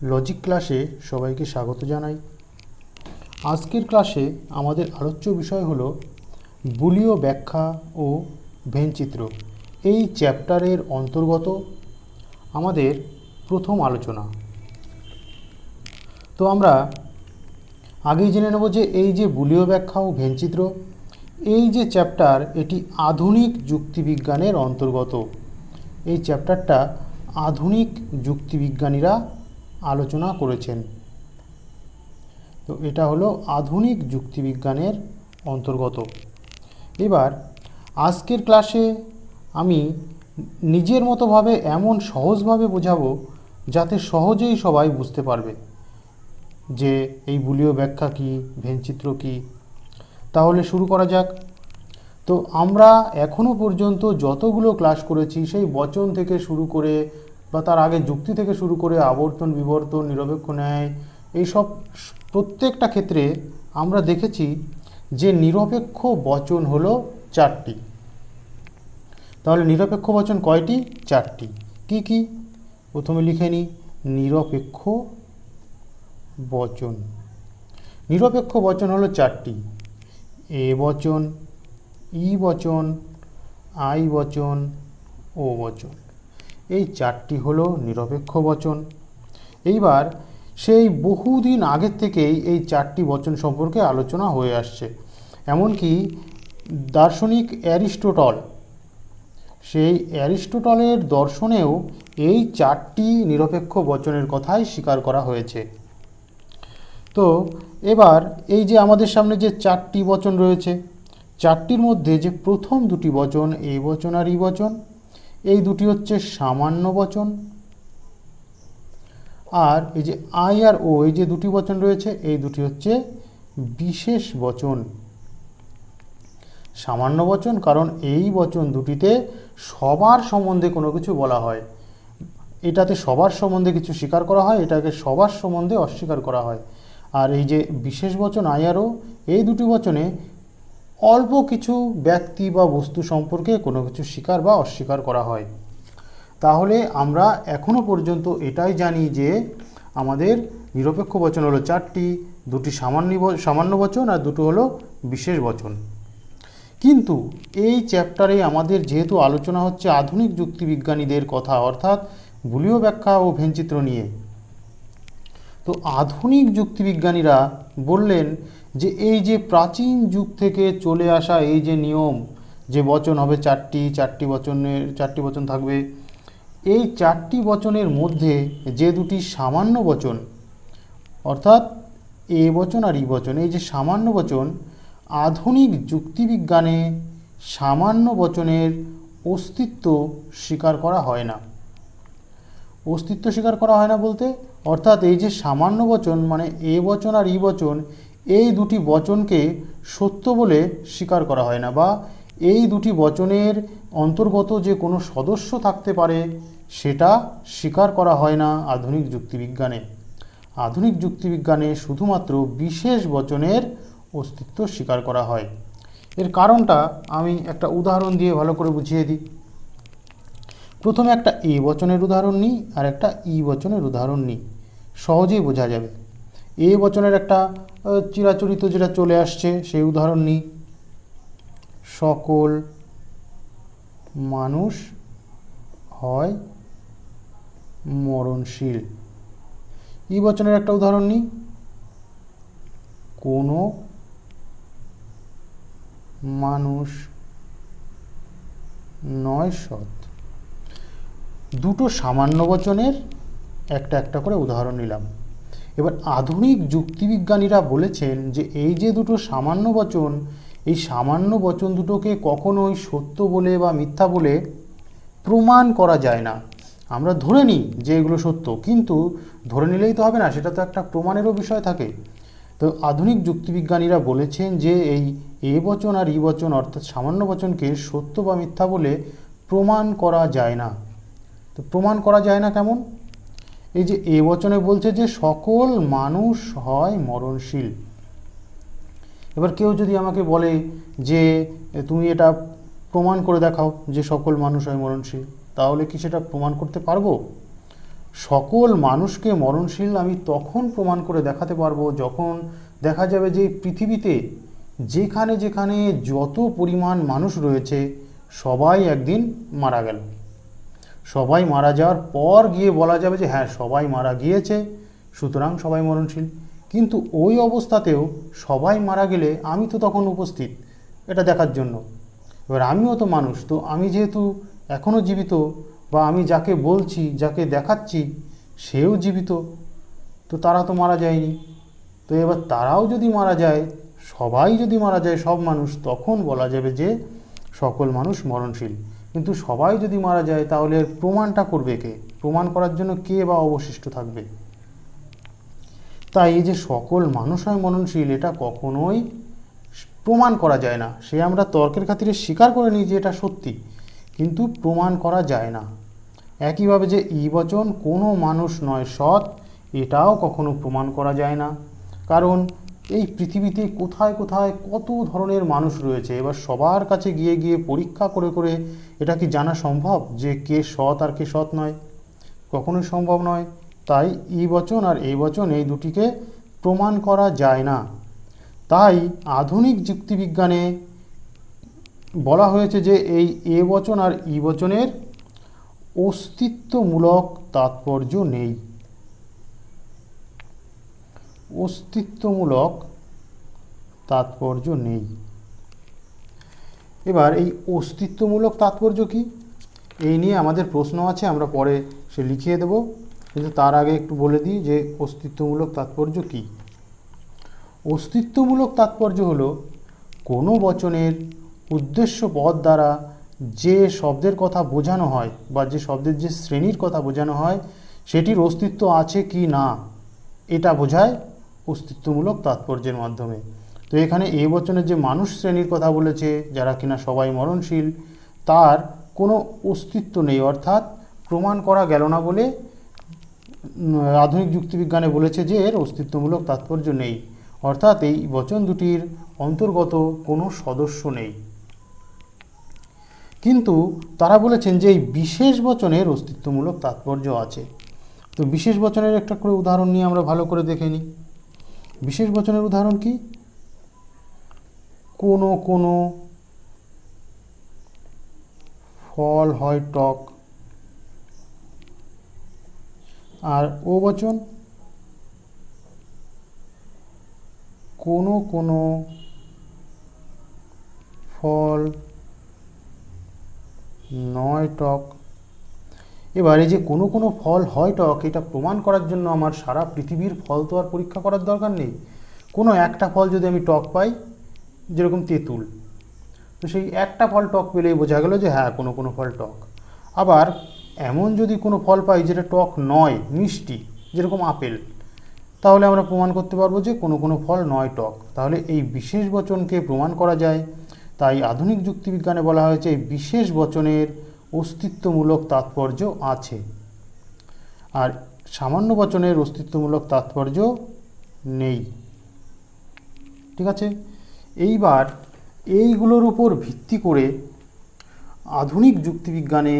Logic ক্লাসে সবাইকে স্বাগত জানাই। আজকের ক্লাসে আমাদের আলোচ্য বিষয় হলো বুলীয় ব্যাখ্যা ও ভেনচিত্র। এই চ্যাপ্টারের অন্তর্গত আমাদের প্রথম আলোচনা। তো আমরা আগেই জেনে নেব যে এই যে বুলীয় ব্যাখ্যা ও ভেনচিত্র, এই যে চ্যাপ্টার, এটি আধুনিক যুক্তিবিজ্ঞানের অন্তর্গত। এই চ্যাপ্টারটা আধুনিক যুক্তিবিজ্ঞানীরা আলোচনা করেছেন। তো এটা হলো আধুনিক যুক্তিবিজ্ঞানের অন্তর্গত। এবার আজকের ক্লাসে আমি নিজের মতোভাবে এমন সহজভাবে বোঝাবো যাতে সহজেই সবাই বুঝতে পারবে যে এই বুলীয় ব্যাখ্যা কী, ভেনচিত্র কী। তাহলে শুরু করা যাক। তো আমরা এখনও পর্যন্ত যতগুলো ক্লাস করেছি, সেই বচন থেকে শুরু করে বা তার আগে যুক্তি থেকে শুরু করে আবর্তন, বিবর্তন, নিরপেক্ষ ন্যায়, এইসব প্রত্যেকটা ক্ষেত্রে আমরা দেখেছি যে নিরপেক্ষ বচন হলো 4টি। তাহলে নিরপেক্ষ বচন কয়টি? 4টি। কি কি? প্রথমে লিখে নিই, নিরপেক্ষ বচন। নিরপেক্ষ বচন হলো 4টি: এ বচন, ই বচন, আই বচন, ও বচন। এই 4টি হলো নিরপেক্ষ বচন। এইবার সেই বহুদিন আগের থেকেই এই 4টি বচন সম্পর্কে আলোচনা হয়ে আসছে। এমনকি দার্শনিক অ্যারিস্টটল, সেই অ্যারিস্টটলের দর্শনেও এই 4টি নিরপেক্ষ বচনের কথাই স্বীকার করা হয়েছে। তো এবার এই যে আমাদের সামনে যে 4টি বচন রয়েছে, 4টির মধ্যে যে প্রথম দুটি বচন, এ বচন আর ই বচন, এই দুটি হচ্ছে সামান্য বচন। আর এই যে আই আর ও, এই যে দুটি বচন রয়েছে, এই দুটি হচ্ছে বিশেষ বচন। সামান্য বচন কারণ এই বচন দুটিতে সবার সম্বন্ধে কোনো কিছু বলা হয়। এটাতে সবার সম্বন্ধে কিছু স্বীকার করা হয়, এটাকে সবার সম্বন্ধে অস্বীকার করা হয়। আর এই যে বিশেষ বচন আই আর ও, এই দুটি বচনে অল্প কিছু ব্যক্তি বা বস্তু সম্পর্কে কোনো কিছু স্বীকার বা অস্বীকার করা হয়। তাহলে আমরা এখনো পর্যন্ত এটাই জানি যে আমাদের নিরপেক্ষ বচন হলো 4টি, দুটি সামান্য বচন আর দুটো হলো বিশেষ বচন। কিন্তু এই চ্যাপ্টারে আমাদের যেহেতু আলোচনা হচ্ছে আধুনিক যুক্তিবিজ্ঞানীদের কথা, অর্থাৎ বুলীয় ব্যাখ্যা ও ভেনচিত্র নিয়ে, তো আধুনিক যুক্তিবিজ্ঞানীরা বললেন যে এই যে প্রাচীন যুগ থেকে চলে আসা এই যে নিয়ম, যে বচন হবে 4টি বচন থাকবে, এই 4টি বচনের মধ্যে যে দুটি সামান্য বচন, অর্থাৎ এ বচন আর ই বচন, এই যে সামান্য বচন, আধুনিক যুক্তিবিজ্ঞানে সামান্য বচনের অস্তিত্ব স্বীকার করা হয় না। অস্তিত্ব স্বীকার করা হয় না বলতে, অর্থাৎ এই যে সামান্য বচন মানে এ বচন আর ই বচন, এই দুটি বচনকে সত্য বলে স্বীকার করা হয় না, বা এই দুটি বচনের অন্তর্গত যে কোনো সদস্য থাকতে পারে সেটা স্বীকার করা হয় না আধুনিক যুক্তিবিজ্ঞানে। আধুনিক যুক্তিবিজ্ঞানে শুধুমাত্র বিশেষ বচনের অস্তিত্ব স্বীকার করা হয়। এর কারণটা আমি একটা উদাহরণ দিয়ে ভালো করে বুঝিয়ে দিই। প্রথমে একটা এ বচনের উদাহরণ নিই আর একটা ই বচনের উদাহরণ নিই, সহজেই বোঝা যাবে। এ বচনের একটা চিরাচরিত যেটা চলে আসছে সেই উদাহরণ নিই, সকল মানুষ হয় মরণশীল। ই বচনের একটা উদাহরণ নিই, কোনো মানুষ নয় সৎ। দুটো সামান্য বচনের একটা করে উদাহরণ নিলাম। এবার আধুনিক যুক্তিবিজ্ঞানীরা বলেছেন যে এই যে দুটো সামান্য বচন, এই সামান্য বচন দুটোকে কখনোই সত্য বলে বা মিথ্যা বলে প্রমাণ করা যায় না। আমরা ধরে নিই যে এগুলো সত্য, কিন্তু ধরে নিলেই তো হবে না, সেটা তো একটা প্রমাণেরও বিষয় থাকে। তো আধুনিক যুক্তিবিজ্ঞানীরা বলেছেন যে এই এ বচন আর ই বচন, অর্থাৎ সামান্য বচনকে সত্য বা মিথ্যা বলে প্রমাণ করা যায় না। তো প্রমাণ করা যায় না কেমন? এই যে এ বচনে বলছে যে সকল মানুষ হয় মরণশীল। এবার কেউ যদি আমাকে বলে যে তুমি এটা প্রমাণ করে দেখাও যে সকল মানুষ হয় মরণশীল, তাহলে কি সেটা প্রমাণ করতে পারবো? সকল মানুষকে মরণশীল আমি তখন প্রমাণ করে দেখাতে পারবো যখন দেখা যাবে যে পৃথিবীতে যেখানে যেখানে যত পরিমাণ মানুষ রয়েছে সবাই একদিন মারা গেল। সবাই মারা যাওয়ার পর গিয়ে বলা যাবে যে হ্যাঁ সবাই মারা গিয়েছে, সুতরাং সবাই মরণশীল। কিন্তু ওই অবস্থাতেও সবাই মারা গেলে আমি তো তখন উপস্থিত এটা দেখার জন্য। এবার আমিও তো মানুষ, তো আমি যেহেতু এখনও জীবিত, বা আমি যাকে বলছি যাকে দেখাচ্ছি সেও জীবিত, তো তারা তো মারা যায়নি। তো এবার তারাও যদি মারা যায়, সবাই যদি মারা যায়, সব মানুষ, তখন বলা যাবে যে সকল মানুষ মরণশীল। কিন্তু সবাই যদি মারা যায় তাহলে এর প্রমাণটা করবে কে? প্রমাণ করার জন্য কে বা অবশিষ্ট থাকবে? তাই এই যে সকল মানুষ হয় মরণশীল, এটা কখনোই প্রমাণ করা যায় না। সে আমরা তর্কের খাতিরে স্বীকার করে নিই যে এটা সত্যি, কিন্তু প্রমাণ করা যায় না। একইভাবে যে ই বচন কোনো মানুষ নয় সৎ, এটাও কখনো প্রমাণ করা যায় না। কারণ এই পৃথিবীতে কোথায় কোথায় কত ধরনের মানুষ রয়েছে, এবার সবার কাছে গিয়ে গিয়ে পরীক্ষা করে করে এটা কি জানা সম্ভব যে কে সৎ আর কে সৎ নয়? কখনোই সম্ভব নয়। তাই ই বচন আর এই বচন এই দুটিকে প্রমাণ করা যায় না। তাই আধুনিক যুক্তিবিজ্ঞানে বলা হয়েছে যে এই এ বচন আর ই বচনের অস্তিত্বমূলক তাৎপর্য নেই। অস্তিত্বমূলক তাৎপর্য নেই। এবার এই অস্তিত্বমূলক তাৎপর্য কি, এই নিয়ে আমাদের প্রশ্ন আছে, আমরা পরে সে লিখিয়ে দেব, কিন্তু তার আগে একটু বলে দিই যে অস্তিত্বমূলক তাৎপর্য কি। অস্তিত্বমূলক তাৎপর্য হলো কোনো বচনের উদ্দেশ্য পদ দ্বারা যে শব্দের কথা বোঝানো হয় বা যে শব্দের যে শ্রেণীর কথা বোঝানো হয় সেটির অস্তিত্ব আছে কি না, এটা বোঝায় অস্তিত্বমূলক তাৎপর্যের মাধ্যমে। তো এখানে এই বচনের যে মানুষ শ্রেণীর কথা বলেছে যারা কিনা সবাই মরণশীল, তার কোনো অস্তিত্ব নেই, অর্থাৎ প্রমাণ করা গেল না বলে আধুনিক যুক্তিবিজ্ঞানে বলেছে যে এর অস্তিত্বমূলক তাৎপর্য নেই, অর্থাৎ এই বচন দুটির অন্তর্গত কোনো সদস্য নেই। কিন্তু তারা বলেছেন যে এই বিশেষ বচনের অস্তিত্বমূলক তাৎপর্য আছে। তো বিশেষ বচনের একটা করে উদাহরণ নিয়ে আমরা ভালো করে দেখে নিই। বিশেষ বচনের উদাহরণ কি? কোনো কোনো ফল হয় টক, আর ও বচন কোনো কোনো ফল নয় টক। এবার এই যে কোনো কোনো ফল হয় টক, এটা প্রমাণ করার জন্য আমার সারা পৃথিবীর ফল তো আর পরীক্ষা করার দরকার নেই। কোনো একটা ফল যদি আমি টক পাই, যেরকম তেঁতুল, তো সেই একটা ফল টক পেলেই বোঝা গেল যে হ্যাঁ কোনো কোনো ফল টক। আবার এমন যদি কোনো ফল পাই যেটা টক নয়, মিষ্টি, যেরকম আপেল, তাহলে আমরা প্রমাণ করতে পারবো যে কোনো কোনো ফল নয় টক। তাহলে এই বিশেষ বচনকে প্রমাণ করা যায়। তাই আধুনিক যুক্তিবিজ্ঞানে বলা হয়েছে এই বিশেষ বচনের অস্তিত্বমূলক তাৎপর্য আছে, আর সামান্য বচনের অস্তিত্বমূলক তাৎপর্য নেই। ঠিক আছে, এইবার এইগুলোর উপর ভিত্তি করে আধুনিক যুক্তিবিজ্ঞানে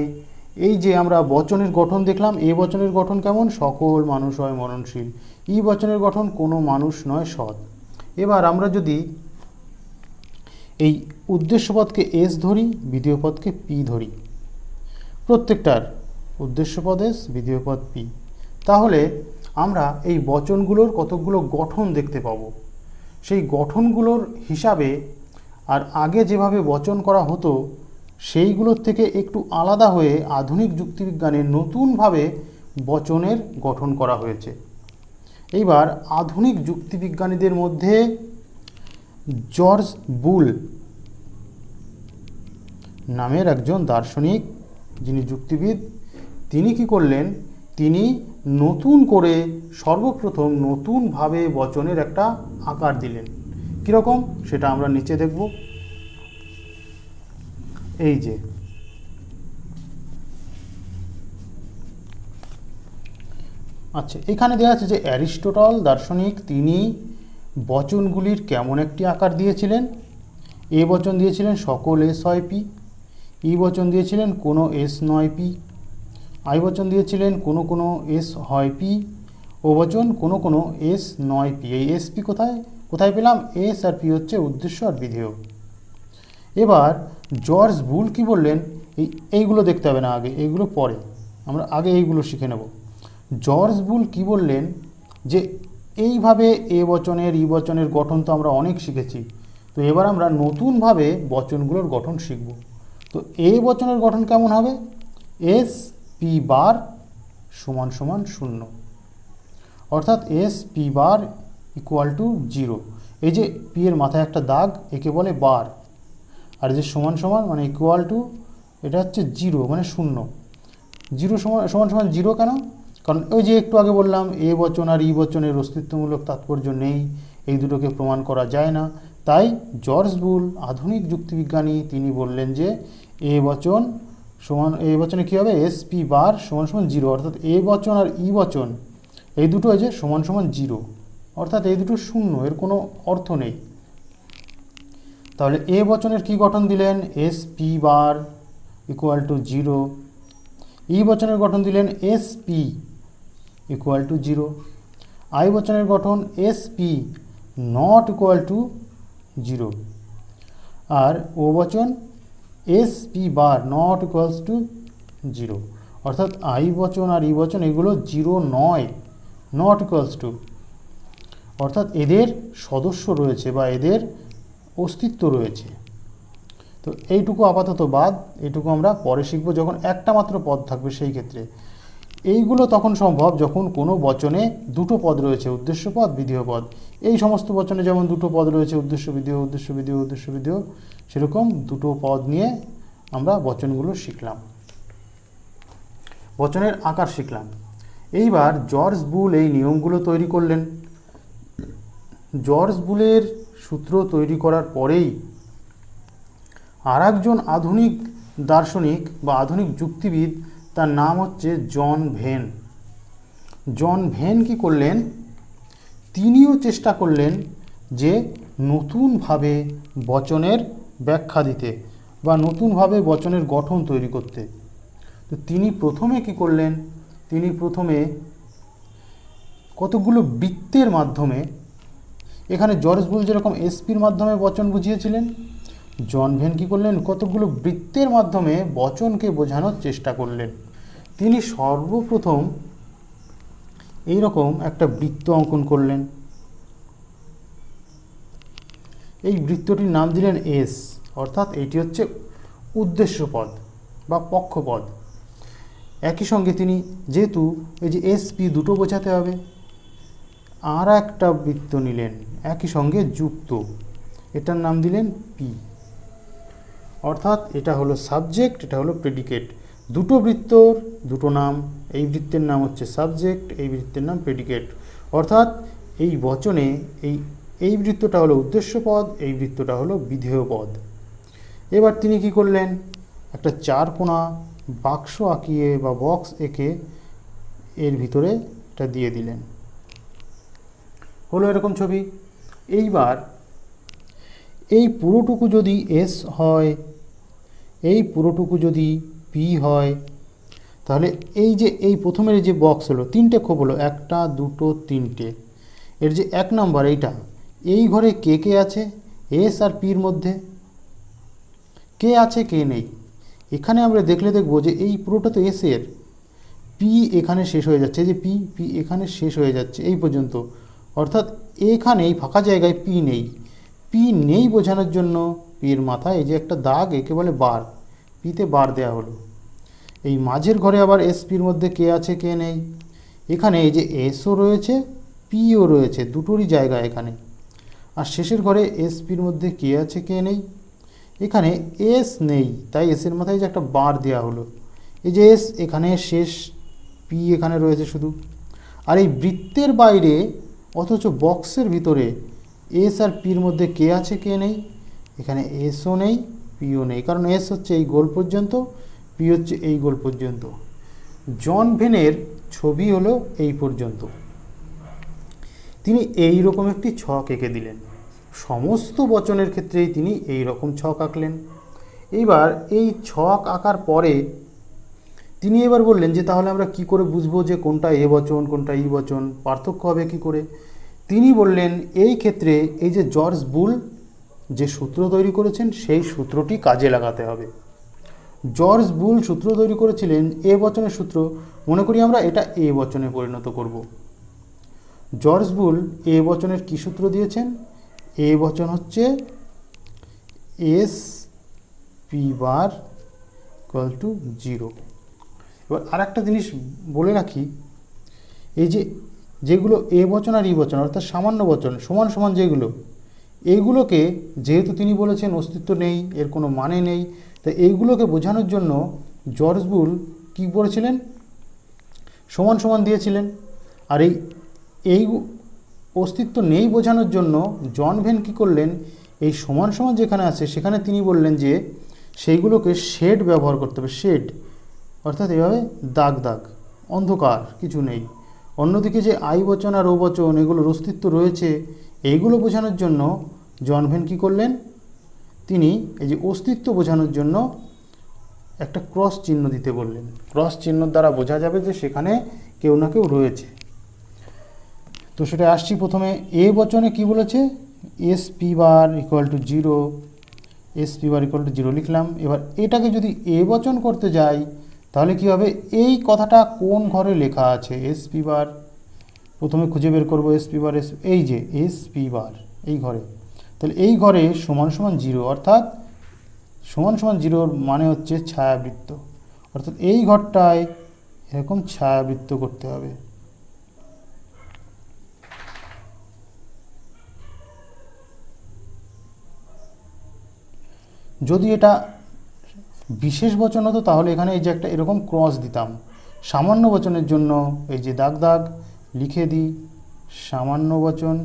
এই যে আমরা বচনের গঠন দেখলাম, এ বচনের গঠন কেমন? সকল মানুষ হয় মরণশীল। ই বচনের গঠন কোনো মানুষ নয় সৎ। এবার আমরা যদি এই উদ্দেশ্যপদকে এস ধরি, বিধেয়পদকে পি ধরি, প্রত্যেকটার উদ্দেশ্যপদ এস, বিধেয়পদ পি, তাহলে আমরা এই বচনগুলোর কতকগুলো গঠন দেখতে পাবো। সেই গঠনগুলোর হিসাবে আর আগে যেভাবে বচন করা হতো সেইগুলোর থেকে একটু আলাদা হয়ে আধুনিক যুক্তিবিজ্ঞানে নতুনভাবে বচনের গঠন করা হয়েছে। এইবার আধুনিক যুক্তিবিজ্ঞানীদের মধ্যে জর্জ বুল নামের একজন দার্শনিক, যিনি যুক্তিবিদ, তিনি কি করলেন? তিনি নতুন করে সর্বপ্রথম নতুনভাবে বচনের একটা আকার দিলেন। কীরকম সেটা আমরা নিচে দেখব। এই যে আচ্ছা, এখানে দেওয়া আছে যে অ্যারিস্টটল দার্শনিক, তিনি বচনগুলির কেমন একটি আকার দিয়েছিলেন। এ বচন দিয়েছিলেন সকল এস হয় পি, ই বচন দিয়েছিলেন কোনো এস নয় পি, আই বচন দিয়েছিলেন কোনো কোনো এস হয় পি, ও বচন কোনো কোনো এস নয় পি। এই এস পি কোথায় কোথায় পেলাম? এস আর পি হচ্ছে উদ্দেশ্য আর বিধেয়। এবার জর্জ বুল কি বললেন, এইগুলো দেখতে হবে না, আগে এইগুলো পরে, আমরা আগে এইগুলো শিখে নেব। জর্জ বুল কি বললেন যে এইভাবে এ বচনের ই বচনের গঠন তো আমরা অনেক শিখেছি, তো এবার আমরা নতুনভাবে বচনগুলোর গঠন শিখব। তো এ বচনের গঠন কেমন হবে? এস পি বার সমান সমান 0, অর্থাৎ S P bar equal to 0। এই যে পি এর মাথায় একটা দাগ, একে বলে বার, আর যে সমান সমান মানে ইকুয়াল টু, এটা হচ্ছে 0 মানে 0। 0 সমান সমান 0 কেন? কারণ ওই যে একটু আগে বললাম এ বচন আর ই বচনের অস্তিত্বমূলক তাৎপর্য নেই, এই দুটোকে প্রমাণ করা যায় না। তাই জর্জ বুল আধুনিক যুক্তিবিজ্ঞানী তিনি বললেন যে এ বচন সমান, এ বচনে কী হবে? এস পি বার সমান সমান 0, অর্থাৎ এ বচন আর ই বচন এই দুটো যে সমান সমান 0, অর্থাৎ এই দুটো 0, এর কোনো অর্থ নেই। তাহলে এ বচনের কি গঠন দিলেন? S P bar equal to 0। E বচনের গঠন দিলেন S P equal to 0। I বচনের গঠন S P not equal to 0। আর ও বচন S P bar not equals to 0, অর্থাৎ আই বচন আর ই বচন এগুলো 0 নয়, নট ইকুয়ালস টু, অর্থাৎ এদের সদস্য রয়েছে বা এদের অস্তিত্ব রয়েছে। তো এইটুকু আপাতত বাদ, এইটুকু আমরা পরে শিখব যখন একটা মাত্র পদ থাকবে সেই ক্ষেত্রে। এইগুলো তখন সম্ভব যখন কোনো বচনে দুটো পদ রয়েছে, উদ্দেশ্য পদ বিধেয় পদ। এই সমস্ত বচনে যেমন দুটো পদ রয়েছে, উদ্দেশ্য বিধেয় উদ্দেশ্য বিধেয় উদ্দেশ্য বিধেয়, সেরকম দুটো পদ নিয়ে আমরা বচনগুলো শিখলাম, বচনের আকার শিখলাম। এইবার জর্জ বুল এই নিয়মগুলো তৈরি করলেন। জর্জ বুলের সূত্র তৈরি করার পরেই আর একজন আধুনিক দার্শনিক বা আধুনিক যুক্তিবিদ, তার নাম হচ্ছে জন ভেন। জন ভেন কি করলেন? তিনিও চেষ্টা করলেন যে নতুনভাবে বচনের ব্যাখ্যা দিতে বা নতুনভাবে বচনের গঠন তৈরি করতে। তো তিনি প্রথমে কি করলেন? তিনি প্রথমে কতগুলো বৃত্তের মাধ্যমে, এখানে জর্জ বুল যেরকম এসপির মাধ্যমে বচন বুঝিয়েছিলেন, জন ভেন কী করলেন? কতগুলো বৃত্তের মাধ্যমে বচনকে বোঝানোর চেষ্টা করলেন। তিনি সর্বপ্রথম এইরকম একটা বৃত্ত অঙ্কন করলেন। এই বৃত্তটির নাম দিলেন এস, অর্থাৎ এটি হচ্ছে উদ্দেশ্য পদ বা পক্ষপদ। একই সঙ্গে তিনি যেহেতু এই যে এস পি দুটো বোঝাতে হবে, আর একটা বৃত্ত নিলেন একই সঙ্গে যুক্ত, এটার নাম দিলেন পি, অর্থাৎ এটা হলো সাবজেক্ট, এটা হলো প্রেডিকেট। দুটো বৃত্তর দুটো নাম, এই বৃত্তের নাম হচ্ছে সাবজেক্ট, এই বৃত্তের নাম প্রেডিকেট। অর্থাৎ এই বচনে এই বৃত্তটা হলো উদ্দেশ্য পদ, এই বৃত্তটা হলো বিধেয় পদ। এবার তিনি কি করলেন? একটা চারকোনা বাক্স আঁকিয়ে বা বক্স এঁকে এর ভিতরে এটা দিয়ে দিলেন, হলো এরকম ছবি। এইবার এই পুরোটুকু যদি এস হয়, এই পুরোটুকু যদি পি হয়, তাহলে এই যে এই প্রথমের যে বক্স হলো, তিনটে খোপ হলো, একটা দুটো তিনটে, এর যে এক নাম্বার এইটা, এই ঘরে কে কে আছে? এস আর পির মধ্যে কে আছে কে নেই? এখানে আমরা দেখলে দেখব যে এই পুরোটা তো এসের, পি এখানে শেষ হয়ে যাচ্ছে, যে পি পি এখানে শেষ হয়ে যাচ্ছে এই পর্যন্ত, অর্থাৎ এখানে এই ফাঁকা জায়গায় পি নেই। পি নেই বোঝানোর জন্য পির মাথায় এই যে একটা দাগ, একে বলে বার, পিতে বার দেয়া হলো। এই মাঝের ঘরে আবার এস পির মধ্যে কে আছে কে নেই, এখানে এই যে এসও রয়েছে পিও রয়েছে, দুটোরই জায়গা এখানে। আর শেষের ঘরে এস পির মধ্যে কে আছে কে নেই, এখানে এস নেই, তাই এসের মাথায় যে একটা বার দেওয়া হলো। এই যে এস এখানে শেষ, পি এখানে রয়েছে শুধু। আর এই বৃত্তের বাইরে অথচ বক্সের ভিতরে এস আর পির মধ্যে কে আছে কে নেই, এখানে এসও নেই পিও নেই, কারণ এস হচ্ছে এই গোল পর্যন্ত, পি হচ্ছে এই গোল পর্যন্ত। জন ভেনের ছবি হলো এই পর্যন্ত। তিনি এই রকম একটি ছক এঁকে দিলেন। সমস্ত বচনের ক্ষেত্রেই তিনি এই রকম ছক আঁকলেন। এইবার এই ছক আঁকার পরে তিনি এবার বললেন যে তাহলে আমরা কি করে বুঝবো যে কোনটা এ বচন কোনটা ই বচন, পার্থক্য হবে কি করে। তিনি বললেন এই ক্ষেত্রে এই যে জর্জ বুল যে সূত্র তৈরি করেছেন সেই সূত্রটি কাজে লাগাতে হবে। জর্জ বুল সূত্র তৈরি করেছিলেন এ বচনের সূত্র, মনে করি আমরা এটা এ বচনে পরিণত করব। জর্জ বুল এ বচনের কি সূত্র দিয়েছেন? এ বচন হচ্ছে S P bar equal to 0। এবার আর একটা জিনিস বলে রাখি, এই যে যেগুলো এ বচন আর ই বচন অর্থাৎ সামান্য বচন সমান সমান যেগুলো, এইগুলোকে যেহেতু তিনি বলেছেন অস্তিত্ব নেই, এর কোনো মানে নেই, তাই এইগুলোকে বোঝানোর জন্য জর্জ বুল কী করেছিলেন? সমান সমান দিয়েছিলেন। আর এই অস্তিত্ব নেই বোঝানোর জন্য জন ভেন কী করলেন? এই সমান সমান যেখানে আছে সেখানে তিনি বললেন যে সেইগুলোকে শেড ব্যবহার করতে হবে, শেড অর্থাৎ এভাবে দাগ দাগ, অন্ধকার, কিছু নেই। অন্যদিকে যে আই বচন আর ও বচন এগুলোর অস্তিত্ব রয়েছে, এইগুলো বোঝানোর জন্য জন ভেন কী করলেন? তিনি এই যে অস্তিত্ব বোঝানোর জন্য একটা ক্রস চিহ্ন দিতে বললেন। ক্রস চিহ্ন দ্বারা বোঝা যাবে যে সেখানে কেউ না কেউ রয়েছে। তো সেটা আসছি, প্রথমে এ বচনে কি বলেছে? S P bar equal to 0, S P bar equal to 0 লিখলাম। এবার এটাকে যদি এ বচন করতে যাই তাহলে কি হবে? এই কথাটা কোন ঘরে লেখা আছে? এস পি বার প্রথমে খুঁজে বের করবো। এস পি বার এই যে এস পি বার এই ঘরে, তাহলে এই ঘরে সমান সমান 0 অর্থাৎ সমান সমান 0 মানে হচ্ছে ছায়াবৃত্ত, অর্থাৎ এই ঘরটায় এরকম ছায়াবৃত্ত করতে হবে। যদি এটা বিশেষ বচন হতো তাহলে এখানে এই যে একটা এরকম ক্রস দিতাম। সামান্য বচনের জন্য এই যে দাগ দাগ লিখে দিই সামান্য বচন,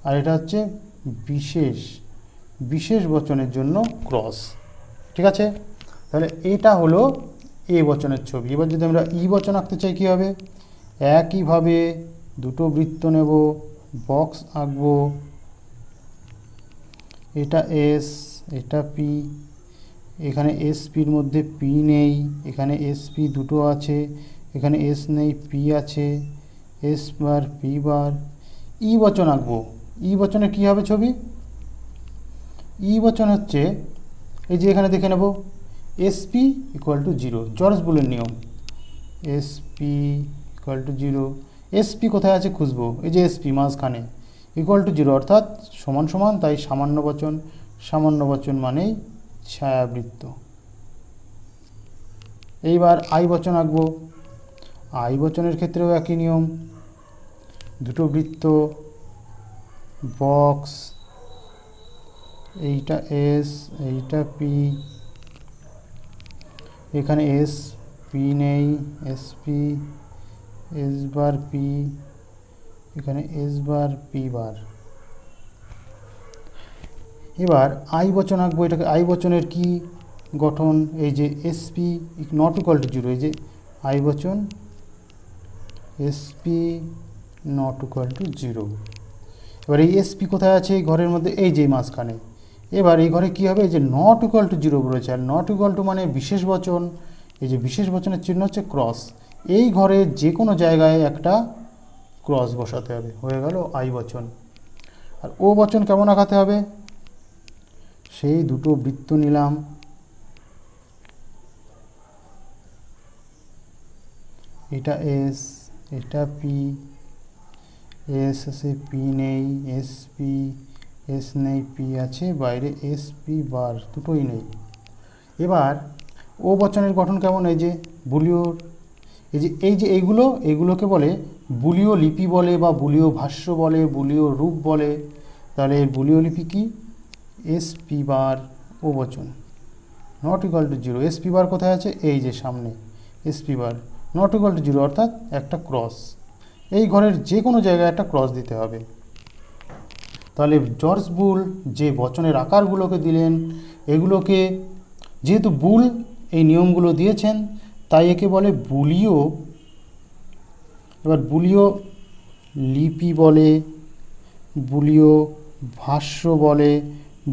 আর এটা হচ্ছে বিশেষ, বিশেষ বচনের জন্য ক্রস। ঠিক আছে, তাহলে এটা হলো এ বচনের ছবি। এবার যদি আমরা ই বচন আঁকতে চাই কী হবে? একইভাবে দুটো বৃত্ত নেব, বক্স আঁকবো, এটা এস, এটা পি, এখানে এস পির মধ্যে পি নেই, এখানে এস পি দুটো আছে, এখানে এস নেই, পি আছে, এস বার পি বার। ই বচন আঁকবো। ই বচনে কী হবে ছবি? ই বচন হচ্ছে এই যে এখানে দেখে নেব S P equal to 0, George বুলের নিয়ম। S P equal to 0, S P কোথায় আছে খুঁজবো, এই যে এস পি মাঝখানে, ইকুয়াল টু 0 অর্থাৎ সমান সমান, তাই সামান্য বচন, সামান্য বচন মানেই ছায়াবৃত্ত। এইবার আই বচন আঁকবো। আই বচনের ক্ষেত্রেও একই নিয়ম, দুটো বৃত্ত, বক্স, এইটা এস, এইটা পি, এখানে এস পি নেই, এস পি, এস বার পি, এখানে এস বার পি বার। এবার আই বচন আঁকবো। এটাকে আই বচনের কি গঠন? এই যে S P not equal to 0, এই যে আই বচন S P not equal to 0। এবার এই এস পি কোথায় আছে? এই ঘরের মধ্যে, এই যে মাঝখানে। এবার এই ঘরে কী হবে? এই যে নট ইকুয়াল টু 0 বলেছে, আর নট ইকুয়াল টু মানে বিশেষ বচন, এই যে বিশেষ বচনের চিহ্ন হচ্ছে ক্রস, এই ঘরে যে কোনো জায়গায় একটা ক্রস বসাতে হবে, হয়ে গেল আই বচন। আর ও বচন কেমন আঁকাতে হবে? সেই দুটো বৃত্ত নিলাম, এটা এস, এটা পি, এস আছে পি নেই, এস পি, এস নেই, পি আছে, বাইরে এস পি বার দুটোই নেই। এবার ও বচনের গঠন কেমন? এই যে বুলীয়, এই যে এইগুলোকে বলে বুলীয় লিপি বলে, বা বুলীয় ভাষ্য বলে, বুলীয় রূপ বলে। তাহলে এর বুলীয় লিপি কি? এস পি বার ও বচন not equal to 0। S P বার কোথায় আছে? এই যে সামনে S P bar not equal to 0 অর্থাৎ একটা ক্রস, এই ঘরের যে কোনো জায়গায় একটা ক্রস দিতে হবে। তাহলে জর্জ বুল যে বচনের আকারগুলোকে দিলেন, এগুলোকে যেহেতু বুল এই নিয়মগুলো দিয়েছেন তাই একে বলে বুলীয়। এবার বুলীয় লিপি বলে, বুলীয় ভাষ্য বলে,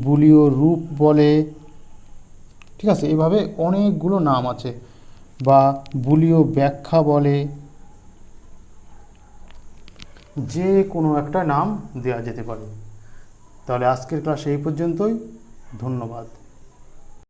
বুলীয় রূপ বলে, ঠিক আছে, এভাবে অনেকগুলো নাম আছে। বা বুলীয় ব্যাখ্যা বলে, যে কোনো একটা নাম দেওয়া যেতে পারে। তাহলে আজকের ক্লাস এই পর্যন্তই। ধন্যবাদ।